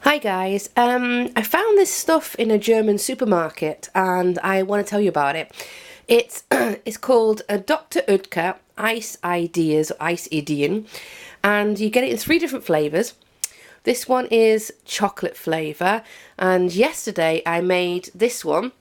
Hi guys, I found this stuff in a German supermarket and I want to tell you about it. It's called Dr Oetker Ice Ideas, Ice Ideen, and you get it in 3 different flavours. This one is chocolate flavour, and yesterday I made this one,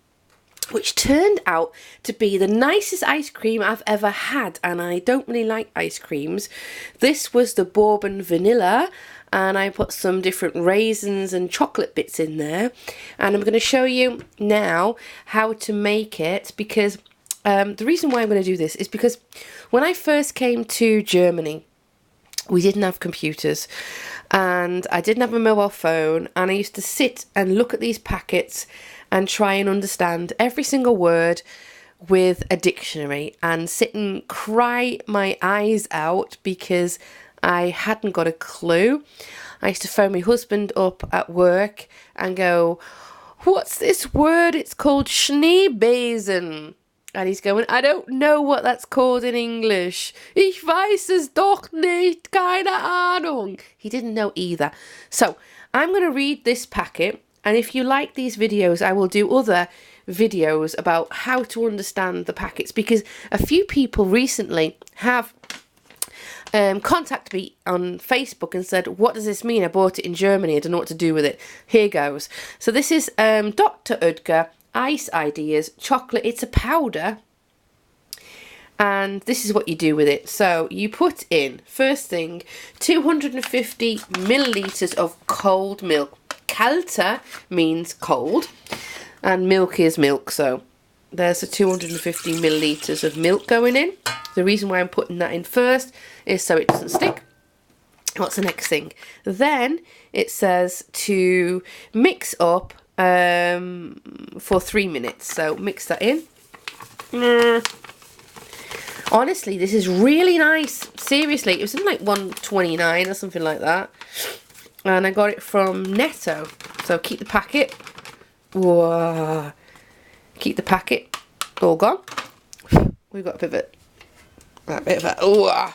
which turned out to be the nicest ice cream I've ever had, and I don't really like ice creams. This was the bourbon vanilla, and I put some different raisins and chocolate bits in there, and I'm going to show you now how to make it, because the reason why I'm going to do this is because when I first came to Germany, we didn't have computers and I didn't have a mobile phone, and I used to sit and look at these packets and try and understand every single word with a dictionary and sit and cry my eyes out because I hadn't got a clue. I used to phone my husband up at work and go, "What's this word? It's called Schneebesen." And he's going, "I don't know what that's called in English. Ich weiß es doch nicht, keine Ahnung." He didn't know either. So I'm going to read this packet, and if you like these videos, I will do other videos about how to understand the packets, because a few people recently have contacted me on Facebook and said, "What does this mean? I bought it in Germany. I don't know what to do with it." Here goes. So this is Dr Oetker Ice Ideas chocolate. It's a powder, and this is what you do with it. So you put in, first thing, 250 millilitres of cold milk. Kalte means cold, and milk is milk, so there's the 250 millilitres of milk going in. The reason why I'm putting that in first is so it doesn't stick. What's the next thing? Then it says to mix up for 3 minutes. So mix that in. Honestly, this is really nice. Seriously, it was in like 1.29 or something like that. And I got it from Netto. So keep the packet. Whoa. Keep the packet. All gone. We've got a bit of that. Whoa.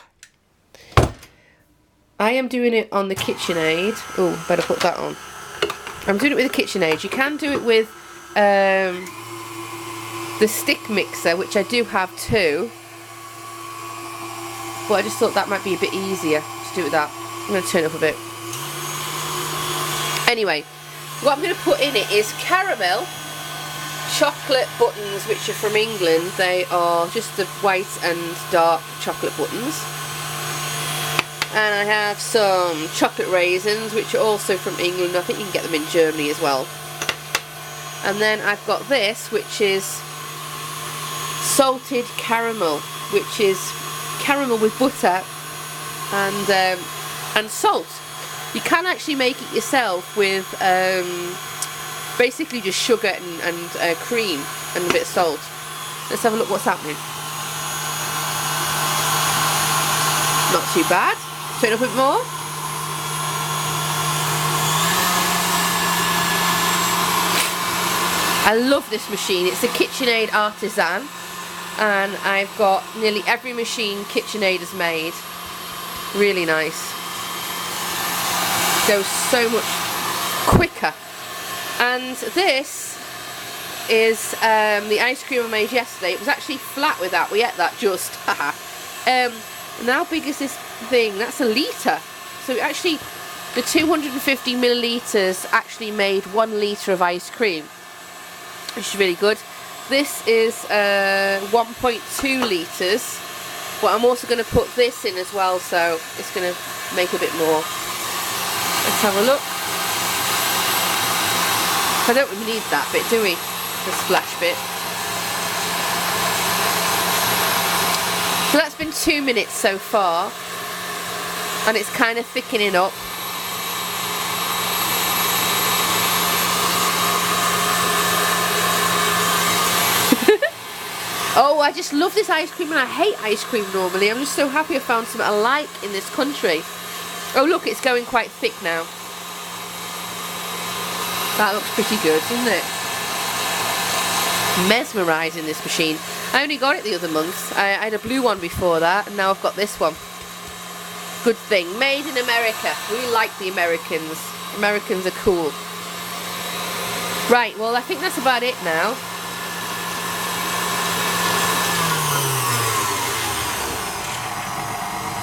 I am doing it on the KitchenAid. Oh, better put that on. I'm doing it with the KitchenAid. You can do it with the stick mixer, which I do have too. But I just thought that might be a bit easier to do it with that. I'm going to turn it up a bit. Anyway, what I'm going to put in it is caramel chocolate buttons, which are from England. They are just the white and dark chocolate buttons. And I have some chocolate raisins, which are also from England. I think you can get them in Germany as well. And then I've got this, which is salted caramel, which is caramel with butter and salt. You can actually make it yourself with basically just sugar and cream and a bit of salt. Let's have a look what's happening. Not too bad. Turn up a bit more. I love this machine. It's a KitchenAid Artisan, and I've got nearly every machine KitchenAid has made. Really nice. Goes so much quicker. And this is the ice cream I made yesterday. It was actually flat with that. We ate that just. And how big is this thing? That's a litre. So actually, the 250 millilitres actually made 1 litre of ice cream, which is really good. This is 1.2 litres. But I'm also going to put this in as well, so it's going to make a bit more. Let's have a look. I don't really need that bit, do we? The splash bit. So that's been 2 minutes so far, and it's kind of thickening up. Oh, I just love this ice cream, and I hate ice cream normally. I'm just so happy I found something I like in this country. Oh look, it's going quite thick now. That looks pretty good, doesn't it? Mesmerising, this machine. I only got it the other month. I had a blue one before that, and now I've got this one. Good thing. Made in America. We like the Americans. Americans are cool. Right, well I think that's about it now.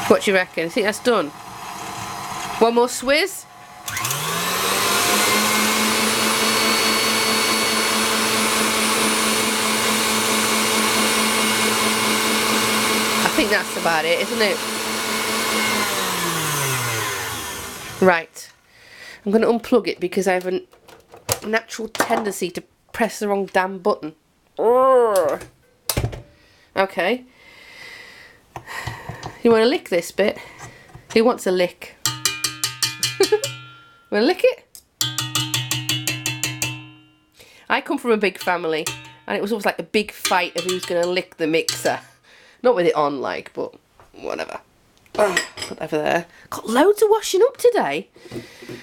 What do you reckon? I think that's done. One more swizz. I think that's about it, isn't it? Right. I'm going to unplug it because I have a natural tendency to press the wrong damn button. Okay. You want to lick this bit? Who wants a lick? Want to lick it? I come from a big family and it was always like a big fight of who's going to lick the mixer. Not with it on, like, but whatever. Put over there. Got loads of washing up today.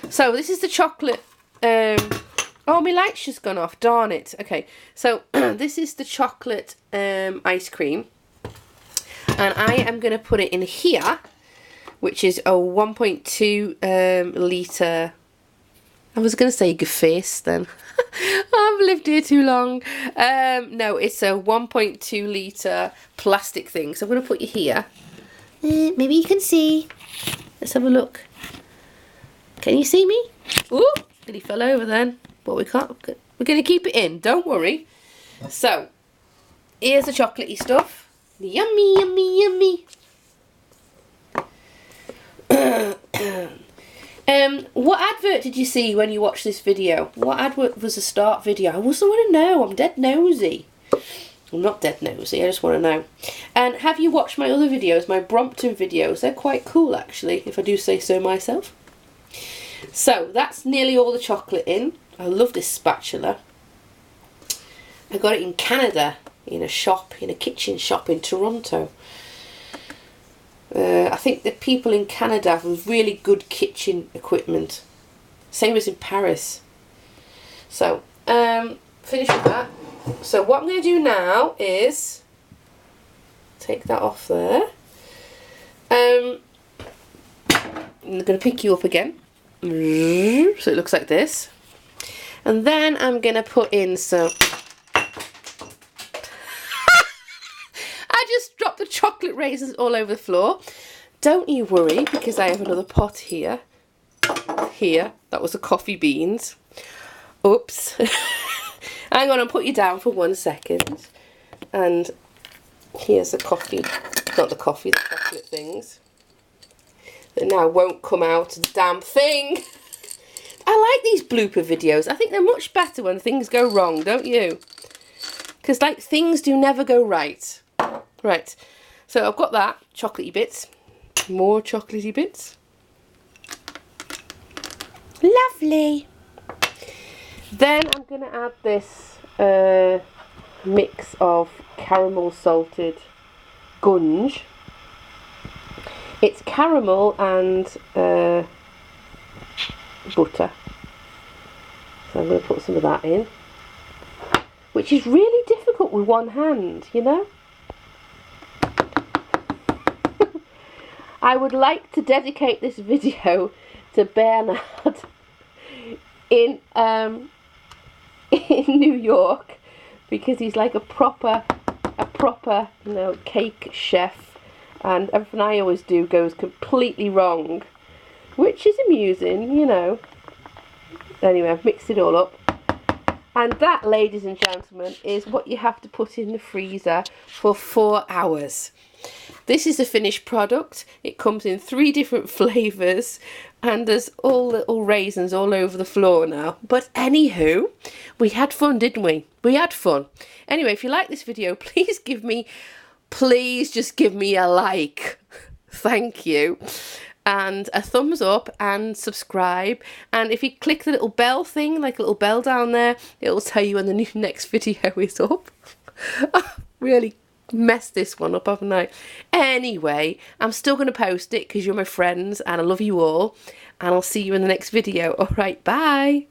So this is the chocolate. Oh, my light's just gone off. Darn it. Okay, so this is the chocolate ice cream. And I am going to put it in here, which is a 1.2 litre. I was going to say gefäß then. I've lived here too long. No, it's a 1.2 litre plastic thing. So I'm going to put you here. Maybe you can see. Let's have a look. Can you see me? Ooh, he fell over then. But we can't. We're going to keep it in. Don't worry. So, here's the chocolatey stuff. Yummy, yummy, yummy. What advert did you see when you watched this video? What advert was the start video? I also want to know. I'm dead nosy. I'm not dead nosy, I just want to know. And have you watched my other videos, my Brompton videos? They're quite cool actually, if I do say so myself. So that's nearly all the chocolate in. I love this spatula. I got it in Canada, in a shop, in a kitchen shop in Toronto. I think the people in Canada have really good kitchen equipment. Same as in Paris. So, finish with that. So what I'm going to do now is take that off there. I'm going to pick you up again. So it looks like this. And then I'm going to put in some... I just dropped the chocolate raisins all over the floor. Don't you worry, because I have another pot here. Here. That was the coffee beans. Oops. Hang on, I'll put you down for 1 second. And here's the coffee. Not the coffee, the chocolate things. That now won't come out the damn thing. I like these blooper videos. I think they're much better when things go wrong, don't you? Because, like, things do never go right. Right. So I've got that. Chocolatey bits. More chocolatey bits. Lovely. Then I'm going to add this mix of caramel salted gunge. It's caramel and butter. So I'm going to put some of that in. Which is really difficult with one hand, you know. I would like to dedicate this video to Bernard in New York, because he's like a proper you know, cake chef, and everything I always do goes completely wrong, which is amusing, you know. Anyway, I've mixed it all up, and that, ladies and gentlemen, is what you have to put in the freezer for 4 hours. This is the finished product. It comes in 3 different flavours, and there's all little raisins all over the floor now. But anywho, we had fun, didn't we? We had fun. Anyway, if you like this video, please just give me a like. Thank you. And a thumbs up and subscribe. And if you click the little bell thing, like a little bell down there, it'll tell you when the next video is up. Really messed this one up, haven't I? Anyway, I'm still going to post it because you're my friends and I love you all, and I'll see you in the next video. Alright, bye.